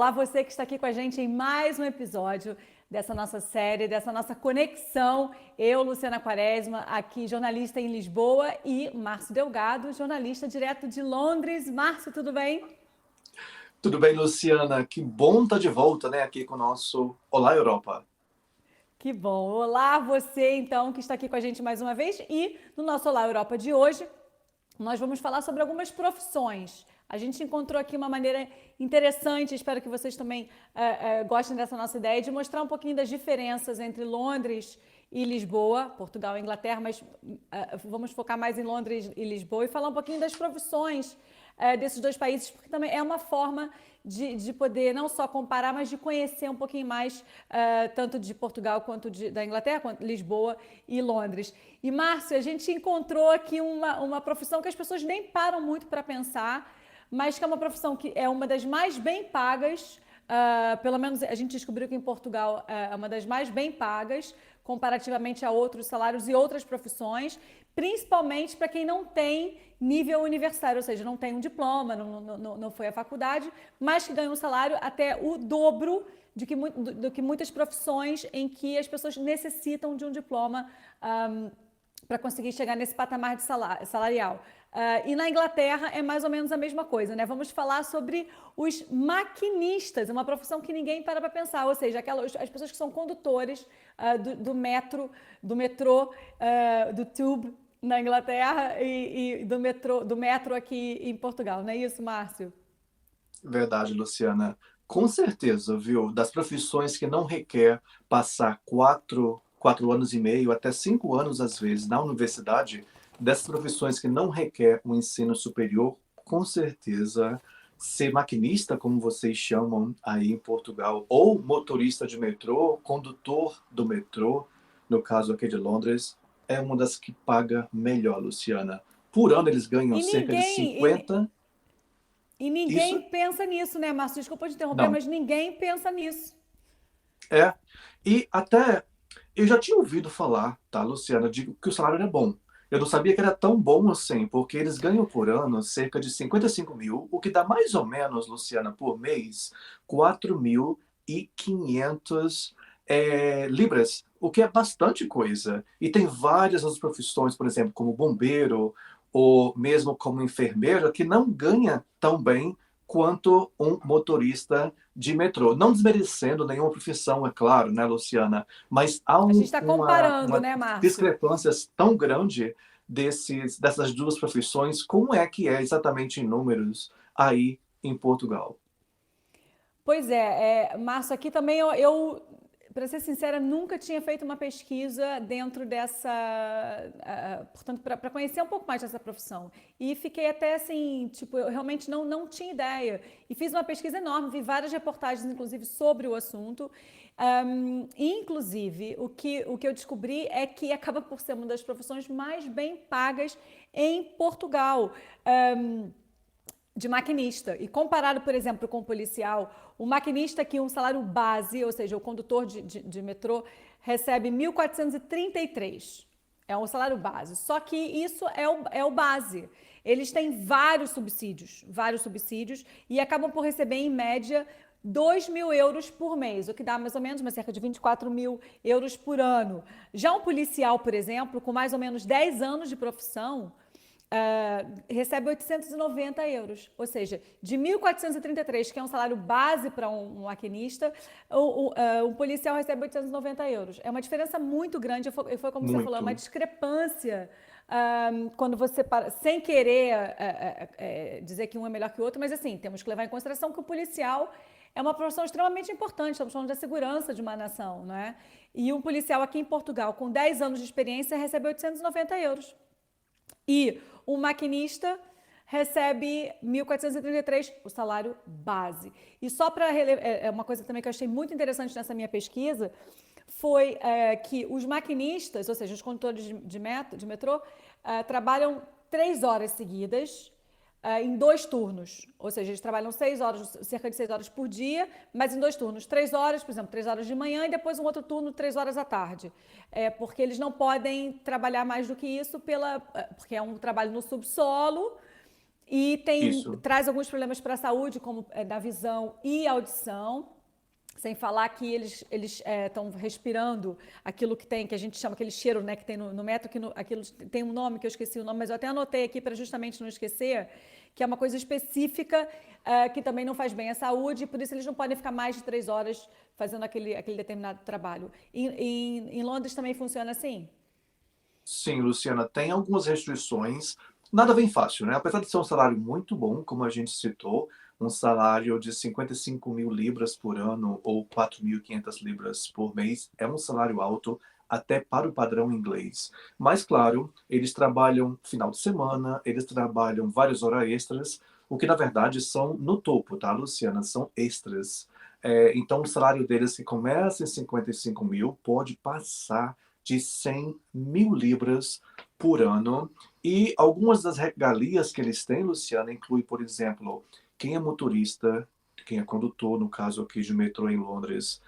Olá, você que está aqui com a gente em mais um episódio dessa nossa série, dessa nossa conexão. Eu, Luciana Quaresma, aqui jornalista em Lisboa, e Márcio Delgado, jornalista direto de Londres. Márcio, tudo bem? Tudo bem, Luciana? Que bom estar de volta, né, aqui com o nosso Olá Europa. Que bom! Olá, você então que está aqui com a gente mais uma vez. E no nosso Olá Europa de hoje, nós vamos falar sobre algumas profissões. A gente encontrou aqui uma maneira interessante, espero que vocês também gostem dessa nossa ideia, de mostrar um pouquinho das diferenças entre Londres e Lisboa, Portugal e Inglaterra, mas vamos focar mais em Londres e Lisboa e falar um pouquinho das profissões desses dois países, porque também é uma forma de poder não só comparar, mas de conhecer um pouquinho mais tanto de Portugal quanto da Inglaterra, quanto Lisboa e Londres. E, Márcio, a gente encontrou aqui uma profissão que as pessoas nem param muito para pensar, mas que é uma profissão que é uma das mais bem pagas, pelo menos a gente descobriu que em Portugal é uma das mais bem pagas, comparativamente a outros salários e outras profissões, principalmente para quem não tem nível universitário, ou seja, não tem um diploma, não foi à faculdade, mas que ganha um salário até o dobro do que muitas profissões em que as pessoas necessitam de um diploma para conseguir chegar nesse patamar de salarial. E na Inglaterra é mais ou menos a mesma coisa, né? Vamos falar sobre os maquinistas, uma profissão que ninguém para pensar, ou seja, as pessoas que são condutores do metrô, do tube na Inglaterra e do metro aqui em Portugal, não é isso, Márcio? Verdade, Luciana. Com certeza, viu? Das profissões que não requer passar quatro anos e meio, até 5 anos, às vezes, na universidade, dessas profissões que não requer um ensino superior, com certeza, ser maquinista, como vocês chamam aí em Portugal, ou motorista de metrô, condutor do metrô, no caso aqui de Londres, é uma das que paga melhor, Luciana. Por ano eles ganham E cerca de ninguém, 50. e ninguém Isso? pensa nisso, né, Márcio? Desculpa te interromper, Não. mas ninguém pensa nisso. É. E até eu já tinha ouvido falar, tá, Luciana, de que o salário era bom. Eu não sabia que era tão bom assim, porque eles ganham por ano cerca de 55 mil, o que dá mais ou menos, Luciana, por mês, 4.500 libras, o que é bastante coisa. E tem várias outras profissões, por exemplo, como bombeiro ou mesmo como enfermeira, que não ganha tão bem quanto um motorista de metrô. Não desmerecendo nenhuma profissão, é claro, né, Luciana? Mas há A gente está comparando, uma né, Márcio? discrepância tão grande dessas duas profissões. Como é que é exatamente em números aí em Portugal? Pois é, Márcio, aqui também para ser sincera, nunca tinha feito uma pesquisa dentro dessa, portanto, para conhecer um pouco mais dessa profissão. E fiquei até assim, tipo, eu realmente não tinha ideia. E fiz uma pesquisa enorme, vi várias reportagens, inclusive, sobre o assunto. Inclusive, o que eu descobri é que acaba por ser uma das profissões mais bem pagas em Portugal. De maquinista. E comparado, por exemplo, com o policial, o maquinista que um salário base, ou seja, o condutor de metrô, recebe 1.433. É um salário base. Só que isso é o base. Eles têm vários subsídios, e acabam por receber, em média, 2.000 euros por mês, o que dá mais ou menos cerca de 24 mil euros por ano. Já um policial, por exemplo, com mais ou menos 10 anos de profissão, recebe 890 euros, ou seja, de 1.433, que é um salário base para um maquinista, o policial recebe 890 euros. É uma diferença muito grande, foi como você falou, é uma Muito, discrepância quando você para, sem querer dizer que um é melhor que o outro, mas assim, temos que levar em consideração que o policial é uma profissão extremamente importante, estamos falando da segurança de uma nação, não é? E um policial aqui em Portugal, com 10 anos de experiência, recebe 890 euros. E o maquinista recebe 1.433, o salário base. E só para uma coisa também que eu achei muito interessante nessa minha pesquisa foi que os maquinistas, ou seja, os condutores de metrô, trabalham 3 horas seguidas em 2 turnos. Ou seja, eles trabalham 6 horas, cerca de 6 horas por dia, mas em 2 turnos. 3 horas, por exemplo, 3 horas de manhã e depois um outro turno, 3 horas à tarde. Porque eles não podem trabalhar mais do que isso porque é um trabalho no subsolo E Isso. traz alguns problemas para a saúde, como da visão e audição. Sem falar que eles estão respirando aquilo que tem, que a gente chama aquele cheiro, né, que tem no metro, aquilo tem um nome que eu esqueci o nome, mas eu até anotei aqui para justamente não esquecer, que é uma coisa específica que também não faz bem à saúde, e por isso eles não podem ficar mais de 3 horas fazendo aquele determinado trabalho. Em Londres também funciona assim? Sim, Luciana, tem algumas restrições. Nada vem fácil, né? Apesar de ser um salário muito bom, como a gente citou, um salário de 55 mil libras por ano ou 4.500 libras por mês é um salário alto até para o padrão inglês. Mas, claro, eles trabalham final de semana, eles trabalham várias horas extras, o que na verdade são no topo, tá, Luciana? São extras. Então, o salário deles que começa em 55 mil pode passar de 100 mil libras por ano. E algumas das regalias que eles têm, Luciana, inclui, por exemplo, quem é motorista, quem é condutor, no caso aqui de metrô em Londres,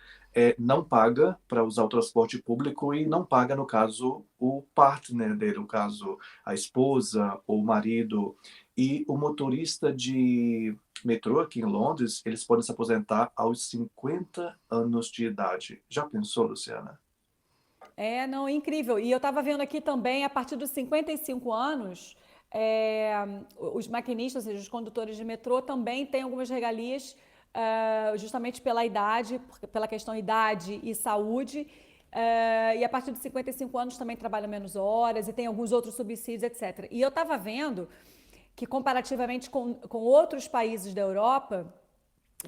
não paga para usar o transporte público e não paga, no caso, o partner dele, no caso, a esposa ou o marido. E o motorista de metrô aqui em Londres, eles podem se aposentar aos 50 anos de idade. Já pensou, Luciana? Não, incrível. E eu estava vendo aqui também, a partir dos 55 anos, é, os maquinistas, ou seja, os condutores de metrô, também têm algumas regalias, justamente pela idade, pela questão idade e saúde. E a partir dos 55 anos também trabalham menos horas e tem alguns outros subsídios, etc. E eu estava vendo que, comparativamente com outros países da Europa,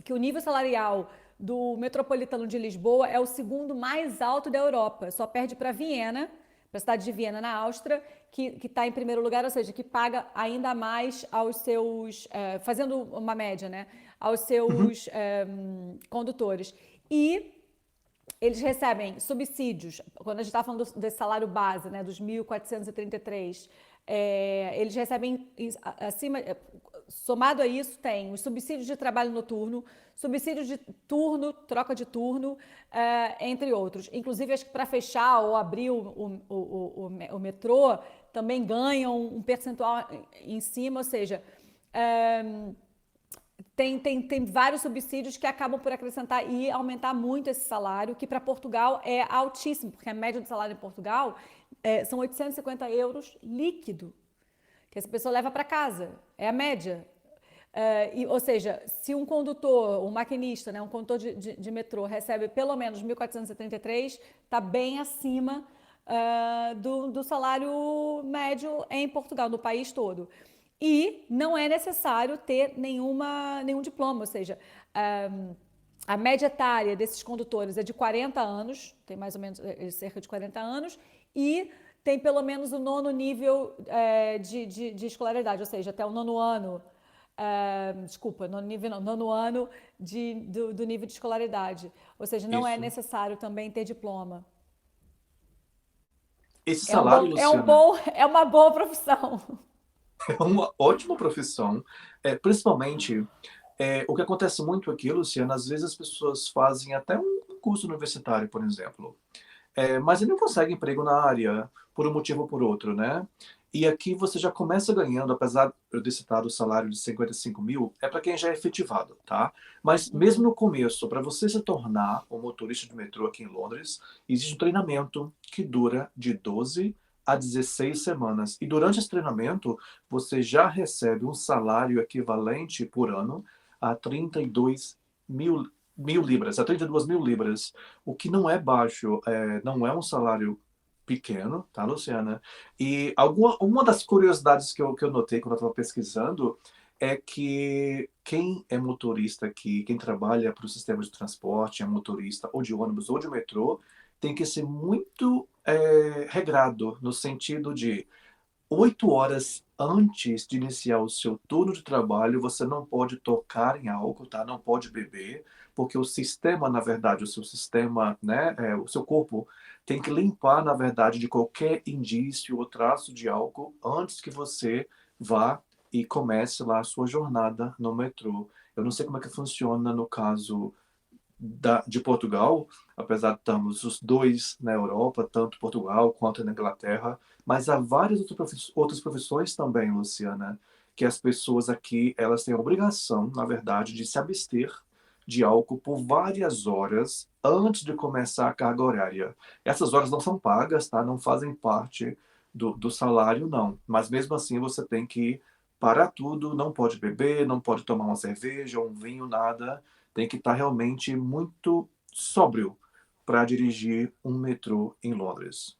que o nível salarial do metropolitano de Lisboa é o segundo mais alto da Europa, só perde para Viena, para a cidade de Viena, na Áustria, que está em primeiro lugar, ou seja, que paga ainda mais aos seus, fazendo uma média, né, aos Uhum. seus condutores. E eles recebem subsídios, quando a gente está falando desse salário base, né, dos 1.433, eles recebem acima, somado a isso, tem os subsídios de trabalho noturno, subsídios de turno, troca de turno, entre outros. Inclusive, acho que para fechar ou abrir o metrô, também ganham um percentual em cima, ou seja, tem vários subsídios que acabam por acrescentar e aumentar muito esse salário, que para Portugal é altíssimo, porque a média do salário em Portugal são 850 euros líquido, que essa pessoa leva para casa. É a média. Ou seja, se um condutor, um maquinista, né, um condutor de metrô recebe pelo menos 1.433, está bem acima do salário médio em Portugal, no país todo. E não é necessário ter nenhum diploma, ou seja, a média etária desses condutores é de 40 anos, tem mais ou menos cerca de 40 anos, e tem pelo menos o nono nível de escolaridade, ou seja, até o nono ano. Desculpa, nono nível não, nono ano do nível de escolaridade. Ou seja, não é Isso. necessário também ter diploma. Esse salário, Luciana, É uma boa profissão. é uma ótima profissão, principalmente o que acontece muito aqui, Luciana, às vezes as pessoas fazem até um curso universitário, por exemplo, mas ele não consegue emprego na área, por um motivo ou por outro, né? E aqui você já começa ganhando, apesar de eu ter citado o salário de 55 mil, é para quem já é efetivado, tá? Mas mesmo no começo, para você se tornar um motorista de metrô aqui em Londres, existe um treinamento que dura de 12 a 16 semanas. E durante esse treinamento, você já recebe um salário equivalente por ano a 32 mil libras, a 32 mil libras, o que não é baixo, não é um salário pequeno, tá, Luciana? E uma das curiosidades que eu notei quando eu estava pesquisando é que quem é motorista aqui, quem trabalha para o sistema de transporte, é motorista ou de ônibus ou de metrô, tem que ser muito regrado, no sentido de 8 horas antes de iniciar o seu turno de trabalho, você não pode tocar em álcool, tá? Não pode beber, porque o sistema, na verdade, o seu sistema, né, o seu corpo tem que limpar, na verdade, de qualquer indício ou traço de álcool antes que você vá e comece lá a sua jornada no metrô. Eu não sei como é que funciona no caso de Portugal, apesar de estarmos os dois na Europa, tanto Portugal quanto na Inglaterra, mas há várias outras profissões também, Luciana. que as pessoas aqui, elas têm a obrigação, na verdade, de se abster de álcool por várias horas antes de começar a carga horária. Essas horas não são pagas, tá? Não fazem parte do salário, não. Mas mesmo assim você tem que parar tudo, não pode beber, não pode tomar uma cerveja, um vinho, nada. Tem que estar realmente muito sóbrio para dirigir um metrô em Londres.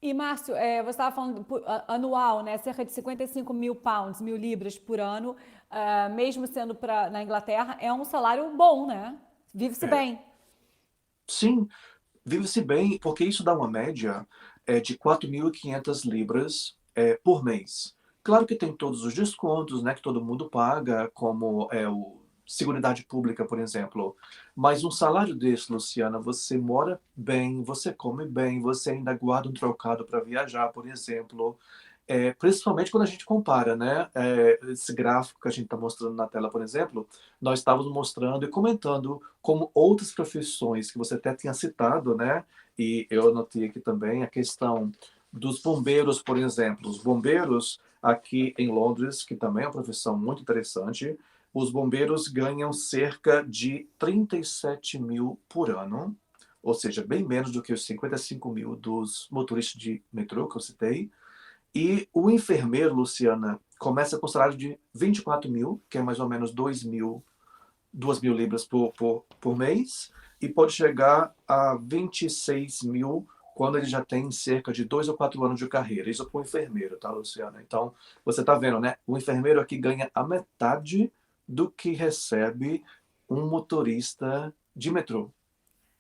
E, Márcio, você estava falando anual, né? Cerca de 55 mil pounds, 1.000 libras por ano, mesmo sendo na Inglaterra, é um salário bom, né? Vive-se É, bem. sim, vive-se bem, porque isso dá uma média de 4.500 libras por mês. Claro que tem todos os descontos, né, que todo mundo paga, como o Seguridade Pública, por exemplo. Mas um salário desse, Luciana, você mora bem, você come bem, você ainda guarda um trocado para viajar, por exemplo. Principalmente quando a gente compara, né? Esse gráfico que a gente está mostrando na tela, por exemplo, nós estávamos mostrando e comentando como outras profissões que você até tinha citado, né? E eu anotei aqui também a questão dos bombeiros, por exemplo. Os bombeiros aqui em Londres, que também é uma profissão muito interessante, os bombeiros ganham cerca de 37 mil por ano, ou seja, bem menos do que os 55 mil dos motoristas de metrô que eu citei. E o enfermeiro, Luciana, começa com um salário de 24 mil, que é mais ou menos 2.000 libras por mês, e pode chegar a 26 mil quando ele já tem cerca de 2 ou 4 anos de carreira. Isso para o enfermeiro, tá, Luciana? Então, você está vendo, né? O enfermeiro aqui ganha a metade do que recebe um motorista de metrô.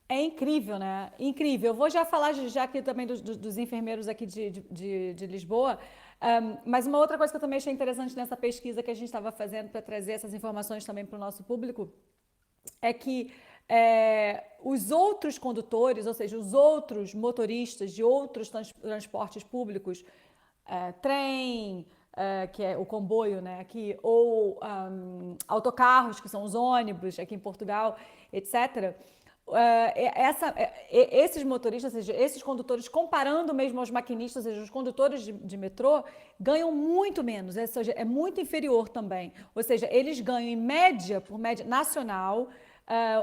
É incrível, né? Incrível. Eu vou já falar já aqui também dos enfermeiros aqui de Lisboa. Mas uma outra coisa que eu também achei interessante nessa pesquisa que a gente estava fazendo para trazer essas informações também para o nosso público é que os outros condutores, ou seja, os outros motoristas de outros transportes públicos, trem, que é o comboio, né, aqui, ou autocarros, que são os ônibus aqui em Portugal, etc. Esses motoristas, ou seja, esses condutores, comparando mesmo aos maquinistas, ou seja, os condutores de metrô, ganham muito menos, ou seja, é muito inferior também. Ou seja, eles ganham em média, por média nacional,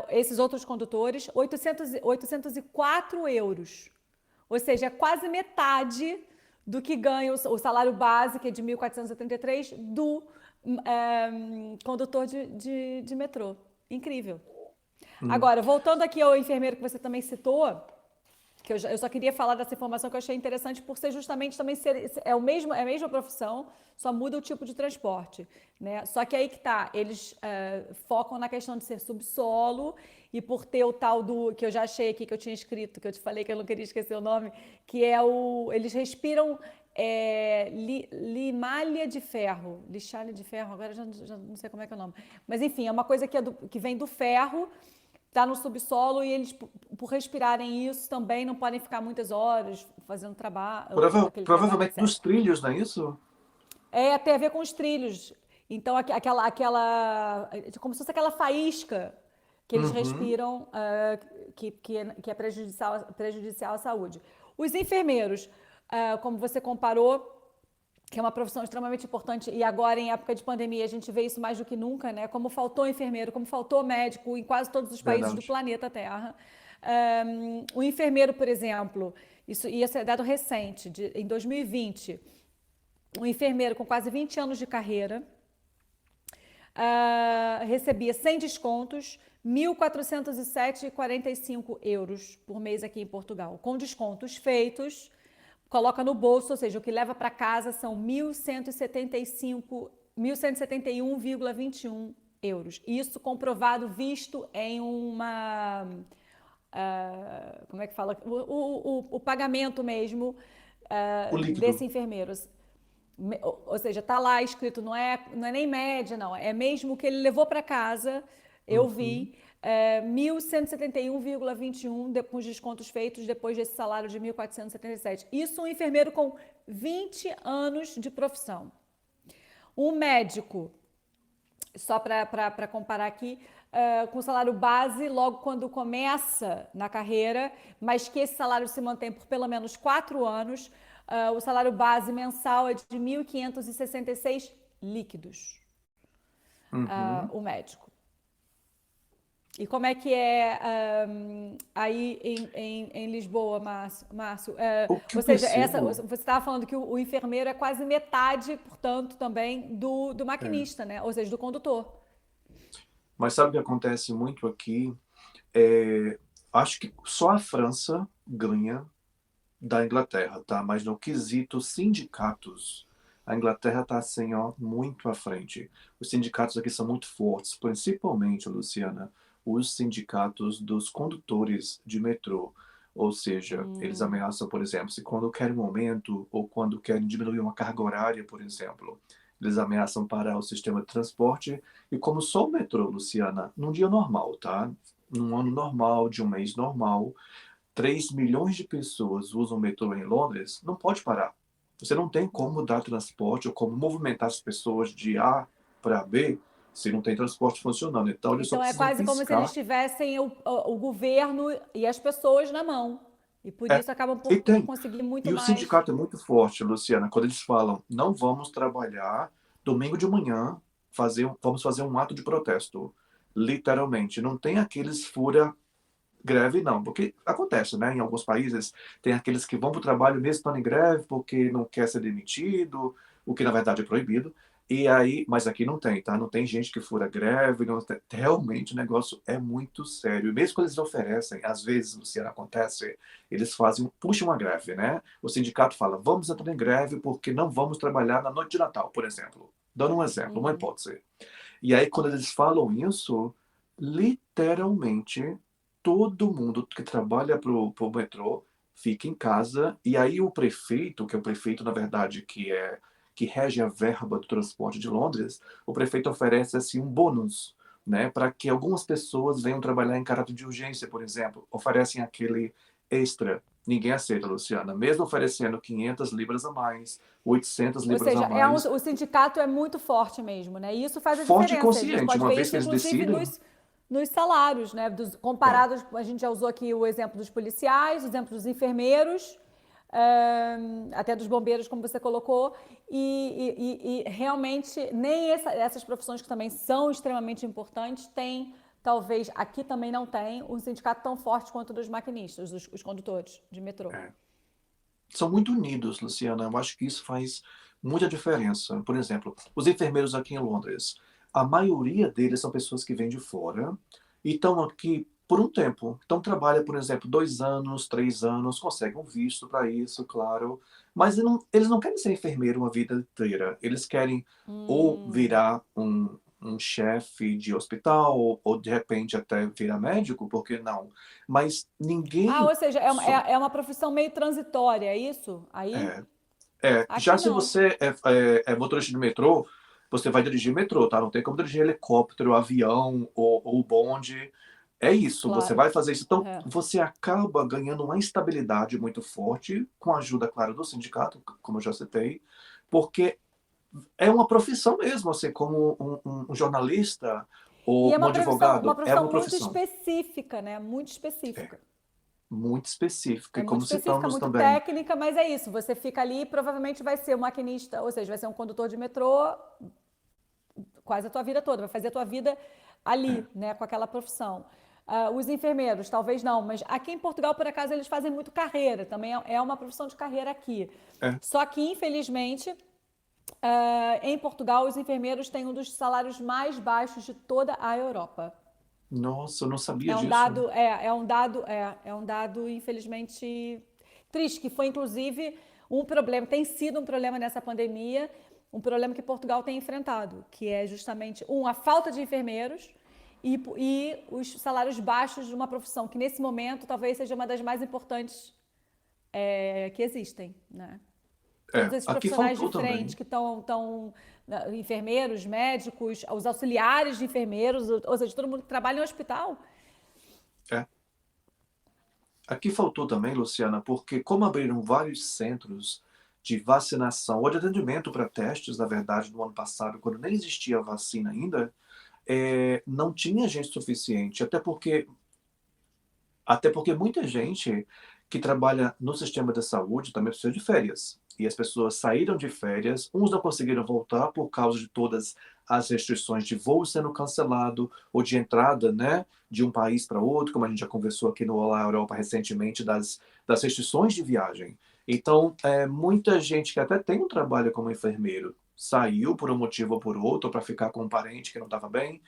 esses outros condutores, 804 euros. Ou seja, é quase metade do que ganha o salário base, que é de 1.473, do condutor de metrô. Incrível. Hum. Agora, voltando aqui ao enfermeiro que você também citou, que eu só queria falar dessa informação que eu achei interessante por ser justamente também é a mesma profissão, só muda o tipo de transporte, né? Só que aí que tá, eles focam na questão de ser subsolo e por ter o tal do que eu já achei aqui que eu tinha escrito, que eu te falei que eu não queria esquecer o nome, que é eles respiram limalha de ferro, lixalha de ferro, agora já não sei como é que é o nome, mas enfim, é uma coisa que vem do ferro, está no subsolo e eles, por respirarem isso, também não podem ficar muitas horas fazendo aquele trabalho, Provavelmente etc. nos trilhos, não é isso? Tem a ver com os trilhos. Então, como se fosse aquela faísca que eles Uhum. respiram, que é prejudicial à saúde. Os enfermeiros, como você comparou, que é uma profissão extremamente importante e agora em época de pandemia a gente vê isso mais do que nunca, né? Como faltou enfermeiro, como faltou médico em quase todos os países do Verdade. planeta Terra. O enfermeiro, por exemplo, isso ia ser dado recente, em 2020, um enfermeiro com quase 20 anos de carreira recebia sem descontos 1.407,45 euros por mês aqui em Portugal. Com descontos feitos, coloca no bolso, ou seja, o que leva para casa são 1.171,21 euros. Isso comprovado, visto em uma... como é que fala? O pagamento mesmo O líquido. desse enfermeiro. Ou seja, tá lá escrito, não é nem média, não, é mesmo o que ele levou para casa, eu Uhum. vi, 1.171,21 com os descontos feitos depois desse salário de 1.477. Isso um enfermeiro com 20 anos de profissão. Um médico, só para comparar aqui, com salário base logo quando começa na carreira, mas que esse salário se mantém por pelo menos 4 anos, o salário base mensal é de 1.566 líquidos, Uhum. o médico. E como é que é aí em Lisboa, Márcio? O que Ou eu seja, percebo você estava falando que o enfermeiro é quase metade, portanto, também do é, maquinista, né? Ou seja, do condutor. mas sabe o que acontece muito aqui? É, acho que só a França ganha da Inglaterra, tá? Mas no quesito sindicatos, a Inglaterra está assim, ó, muito à frente. Os sindicatos aqui são muito fortes, principalmente, Luciana, os sindicatos dos condutores de metrô. Ou seja, eles ameaçam, por exemplo, se quando querem um aumento ou quando querem diminuir uma carga horária, por exemplo, eles ameaçam parar o sistema de transporte. E como só o metrô, Luciana, num dia normal, tá? Num ano normal, de um mês normal, 3 milhões de pessoas usam o metrô em Londres, não pode parar. Você não tem como dar transporte ou como movimentar as pessoas de A para B se não tem transporte funcionando. Então, eles só Então é precisam quase como se eles piscar. tivessem o governo e as pessoas na mão. E por É, isso acabam e por tem. conseguir muito E o mais. sindicato é muito forte, Luciana, quando eles falam, não vamos trabalhar domingo de manhã, vamos fazer um ato de protesto. Literalmente. Não tem aqueles fura greve, não, porque acontece, né? Em alguns países tem aqueles que vão para o trabalho mesmo estando em greve porque não quer ser demitido, o que na verdade é proibido. E aí, mas aqui não tem, tá? Não tem gente que fura greve, realmente o negócio é muito sério. E mesmo quando eles oferecem, às vezes, Luciana, acontece, eles fazem, puxam uma greve, né? O sindicato fala, vamos entrar em greve porque não vamos trabalhar na noite de Natal, por exemplo. Dando um exemplo, uma Uhum. hipótese. E aí, quando eles falam isso, literalmente todo mundo que trabalha para o metrô fica em casa. E aí, o prefeito, que é o prefeito, na verdade, que rege a verba do transporte de Londres, o prefeito oferece assim, um bônus, né, para que algumas pessoas venham trabalhar em caráter de urgência, por exemplo. Oferecem aquele extra. Ninguém aceita, Luciana. Mesmo oferecendo 500 libras a mais, 800 Ou libras a seja, mais, o sindicato é muito forte mesmo, né? E isso faz a forte e diferença. A gente consciente. pode Uma ver vez isso, que eles inclusive, decidem, nos salários, né? é, Comparados, a gente já usou aqui o exemplo dos policiais, o exemplo dos enfermeiros, até dos bombeiros, como você colocou, e realmente nem essas profissões que também são extremamente importantes têm, talvez aqui também não tem, um sindicato tão forte quanto o dos maquinistas, os condutores de metrô. é, são muito unidos, Luciana. Eu acho que isso faz muita diferença. Por exemplo, os enfermeiros aqui em Londres, a maioria deles são pessoas que vêm de fora e estão aqui por um tempo. Então, trabalha, por exemplo, 2 anos, 3 anos, conseguem um visto para isso, claro. Mas eles não querem ser enfermeiro uma vida inteira. Eles querem ou virar um chefe de hospital, ou de repente até virar médico, por que não? Mas Ah, ninguém ou seja, só. é uma profissão meio transitória, é isso? Aí, É, aqui já se não. você é motorista de metrô, você vai dirigir metrô, tá? Não tem como dirigir helicóptero, avião ou bonde. É isso, você Claro. vai fazer isso. Então, É. você acaba ganhando uma estabilidade muito forte, com a ajuda, claro, do sindicato, como eu já citei, porque é uma profissão mesmo, assim, como um jornalista E ou é um uma advogado, é profissão uma muito profissão. específica, né? Muito É, específica. muito específica. É E muito como específica, citamos muito também, técnica, mas é isso. Você fica ali e provavelmente vai ser um maquinista, ou seja, vai ser um condutor de metrô quase a tua vida toda, vai fazer a tua vida é, ali, né, com aquela profissão. Os enfermeiros, talvez não, mas aqui em Portugal, por acaso, eles fazem muito carreira, também é uma profissão de carreira aqui. é, Só que, infelizmente, em Portugal, os enfermeiros têm um dos salários mais baixos de toda a Europa. nossa, eu não sabia É um disso. dado, é um dado, infelizmente, triste, que foi inclusive um problema, tem sido um problema nessa pandemia, um problema que Portugal tem enfrentado, que é justamente, a falta de enfermeiros e os salários baixos de uma profissão que nesse momento talvez seja uma das mais importantes que existem, né? Todos esses Aqui profissionais de faltou frente também. que estão enfermeiros, médicos, os auxiliares de enfermeiros, ou seja, todo mundo que trabalha em hospital. É. Aqui faltou também, Luciana, porque como abriram vários centros de vacinação ou de atendimento para testes, na verdade, no ano passado, quando nem existia vacina ainda, não tinha gente suficiente. Até porque muita gente que trabalha no sistema de saúde também precisa de férias. e as pessoas saíram de férias, uns não conseguiram voltar por causa de todas as restrições de voo sendo cancelado ou de entrada, né, de um país para outro, como a gente já conversou aqui no Olá Europa recentemente, das restrições de viagem. Então, muita gente que até tem um trabalho como enfermeiro saiu por um motivo ou por outro, para ficar com um parente que não estava bem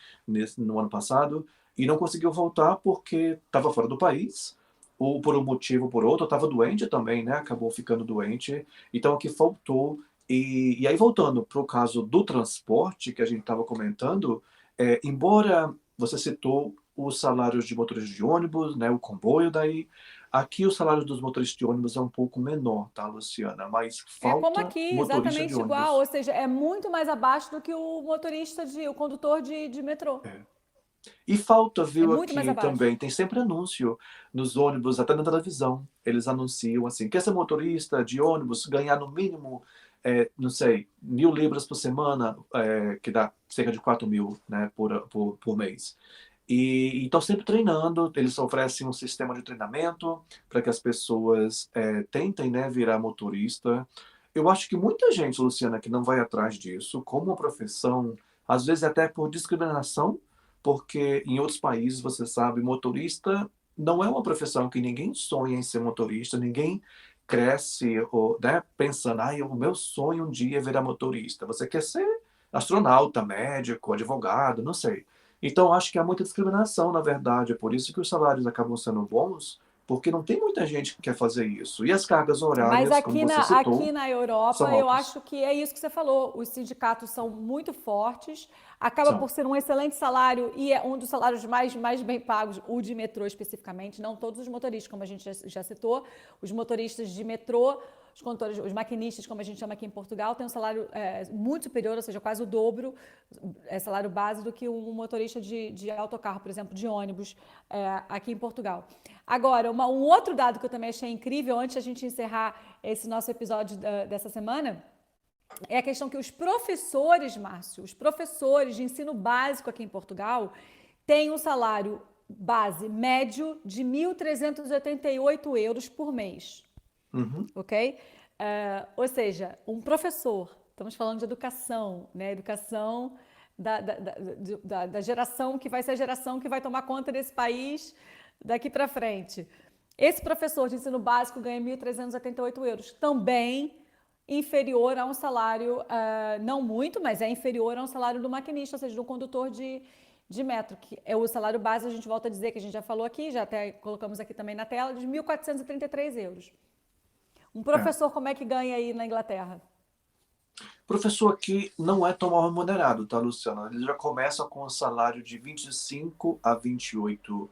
no ano passado, e não conseguiu voltar porque estava fora do país, ou por um motivo ou por outro, estava doente também, né? Acabou ficando doente. Então, aqui faltou. E aí, voltando para o caso do transporte que a gente estava comentando, embora você citou os salários de motoristas de ônibus, né, o comboio daí, aqui o salário dos motoristas de ônibus é um pouco menor, tá, Luciana? Mas É como falta aqui, motorista de exatamente igual, ônibus. ou seja, é muito mais abaixo do que o condutor de metrô. E falta, É viu, muito mais aqui abaixo. também, tem sempre anúncio nos ônibus, até na televisão. Eles anunciam assim, que esse motorista de ônibus ganhar no mínimo, não sei, 1.000 libras por semana, que dá cerca de 4.000, né, por mês. E estão sempre treinando, eles oferecem um sistema de treinamento para que as pessoas tentem, né, virar motorista. Eu acho que muita gente, Luciana, que não vai atrás disso, como uma profissão, às vezes até por discriminação, porque em outros países, você sabe, motorista não é uma profissão que ninguém sonha em ser motorista, ninguém cresce ou, né, pensando, o meu sonho um dia é virar motorista. Você quer ser astronauta, médico, advogado, não sei. Então, acho que há muita discriminação, na verdade. É por isso que os salários acabam sendo bons, porque não tem muita gente que quer fazer isso. E as cargas Mas horárias, como você citou, aqui na são Europa, eu altas. acho que é isso que você falou. Os sindicatos são muito fortes, acaba por São. ser um excelente salário e é um dos salários mais bem pagos, o de metrô especificamente, não todos os motoristas, como a gente já citou. Os motoristas de metrô, os condutores, os maquinistas, como a gente chama aqui em Portugal, têm um salário muito superior, ou seja, quase o dobro, salário base, do que um motorista de autocarro, por exemplo, de ônibus, aqui em Portugal. Agora, um outro dado que eu também achei incrível, antes da gente encerrar esse nosso episódio dessa semana, é a questão que os professores, Márcio, os professores de ensino básico aqui em Portugal têm um salário base médio de 1.388 euros por mês, Uhum. ok? Ou seja, um professor, estamos falando de educação, né? Educação da geração que vai ser a geração que vai tomar conta desse país daqui para frente. Esse professor de ensino básico ganha 1.388 euros, também inferior a um salário, não muito, mas é inferior a um salário do maquinista, ou seja, do condutor de metro, que é o salário base, a gente volta a dizer, que a gente já falou aqui, já até colocamos aqui também na tela, de 1.433 euros. Um É. professor, como é que ganha aí na Inglaterra? Professor aqui não é tão mal remunerado, tá, Luciana? Eles já começam com um salário de 25 a 28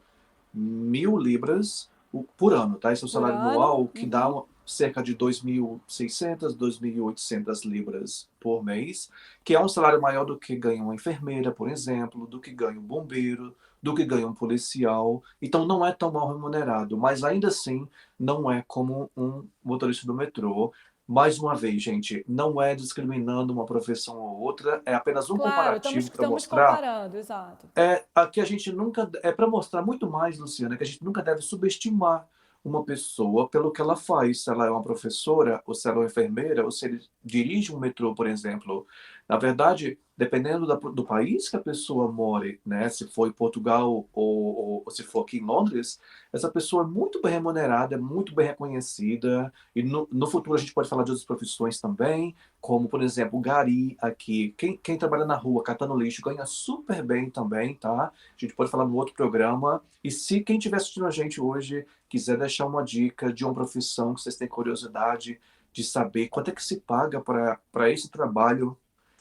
mil libras por ano, tá? Esse é o Por salário ano? anual, que dá cerca de 2.600, 2.800 libras por mês, que é um salário maior do que ganha uma enfermeira, por exemplo, do que ganha um bombeiro, do que ganha um policial. Então, não é tão mal remunerado, mas ainda assim não é como um motorista do metrô. Mais uma vez, gente, não é discriminando uma profissão ou outra, é apenas um Claro, comparativo para estamos mostrar. comparando, exato. Aqui a gente nunca. É para mostrar muito mais, Luciana, que a gente nunca deve subestimar uma pessoa pelo que ela faz. Se ela é uma professora, ou se ela é uma enfermeira, ou se ele dirige um metrô, por exemplo. Na verdade, dependendo do país que a pessoa more, né? Se for em Portugal ou se for aqui em Londres, essa pessoa é muito bem remunerada, é muito bem reconhecida. E no futuro a gente pode falar de outras profissões também, como, por exemplo, o gari aqui. Quem trabalha na rua catando lixo ganha super bem também, tá? A gente pode falar no outro programa. E se quem estiver assistindo a gente hoje quiser deixar uma dica de uma profissão que vocês têm curiosidade de saber quanto é que se paga para esse trabalho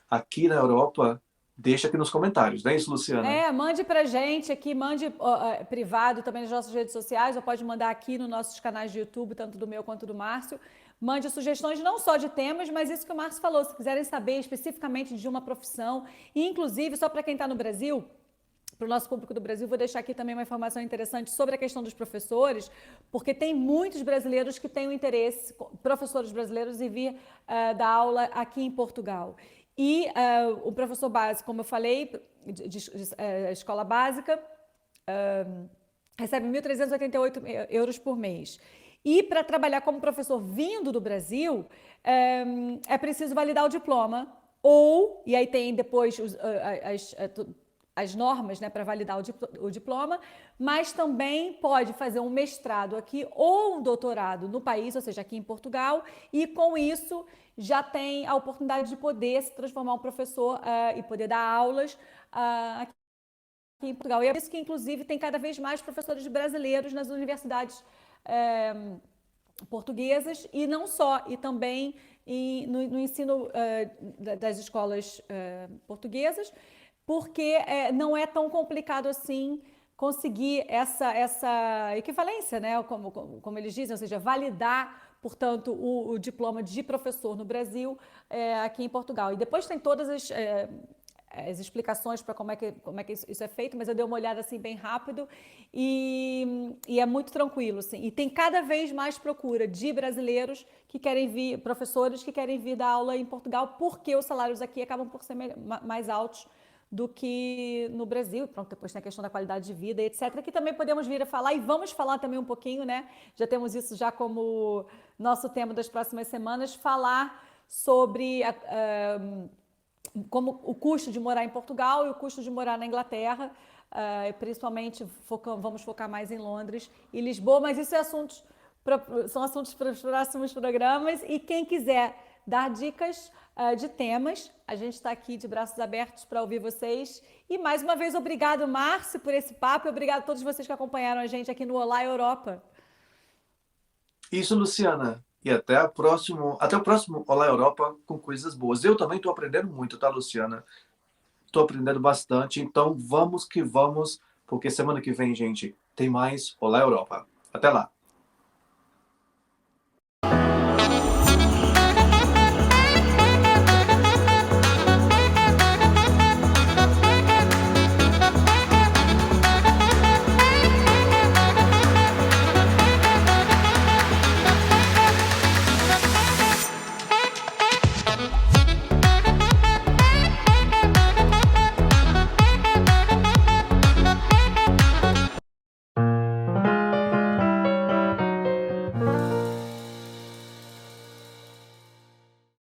aqui na Europa, deixa aqui nos comentários, não é isso, Luciana? Mande pra gente aqui, mande privado também nas nossas redes sociais, ou pode mandar aqui nos nossos canais de YouTube, tanto do meu quanto do Márcio. Mande sugestões não só de temas, mas isso que o Márcio falou, se quiserem saber especificamente de uma profissão, e inclusive, só para quem está no Brasil, para o nosso público do Brasil, vou deixar aqui também uma informação interessante sobre a questão dos professores, porque tem muitos brasileiros que têm o interesse, professores brasileiros, em vir dar aula aqui em Portugal. E o professor básico, como eu falei, de escola básica, recebe 1.388 euros por mês. E para trabalhar como professor vindo do Brasil, é preciso validar o diploma. E aí tem depois as normas, né, para validar o diploma, mas também pode fazer um mestrado aqui ou um doutorado no país, ou seja, aqui em Portugal, e com isso já tem a oportunidade de poder se transformar em um professor e poder dar aulas aqui em Portugal. E é por isso que, inclusive, tem cada vez mais professores brasileiros nas universidades portuguesas e não só, e também no ensino das escolas portuguesas, porque não é tão complicado assim conseguir essa equivalência, né? Como eles dizem, ou seja, validar, portanto, o diploma de professor no Brasil, aqui em Portugal. E depois tem todas as explicações para como é que isso é feito, mas eu dei uma olhada assim bem rápido e é muito tranquilo, assim. E tem cada vez mais procura de brasileiros que querem vir, professores que querem vir dar aula em Portugal, porque os salários aqui acabam por ser mais altos do que no Brasil. Pronto, depois tem a questão da qualidade de vida, etc., que também podemos vir a falar e vamos falar também um pouquinho, né? Já temos isso já como nosso tema das próximas semanas, falar sobre como o custo de morar em Portugal e o custo de morar na Inglaterra, principalmente vamos focar mais em Londres e Lisboa, mas isso são assuntos para os próximos programas. E quem quiser dar dicas de temas, a gente está aqui de braços abertos para ouvir vocês. E mais uma vez, obrigado, Márcio, por esse papo, e obrigado a todos vocês que acompanharam a gente aqui no Olá Europa. Isso, Luciana. E até o próximo Olá Europa com coisas boas. Eu também estou aprendendo muito, tá, Luciana? Estou aprendendo bastante. Então vamos que vamos, porque semana que vem, gente, tem mais Olá Europa. Até lá.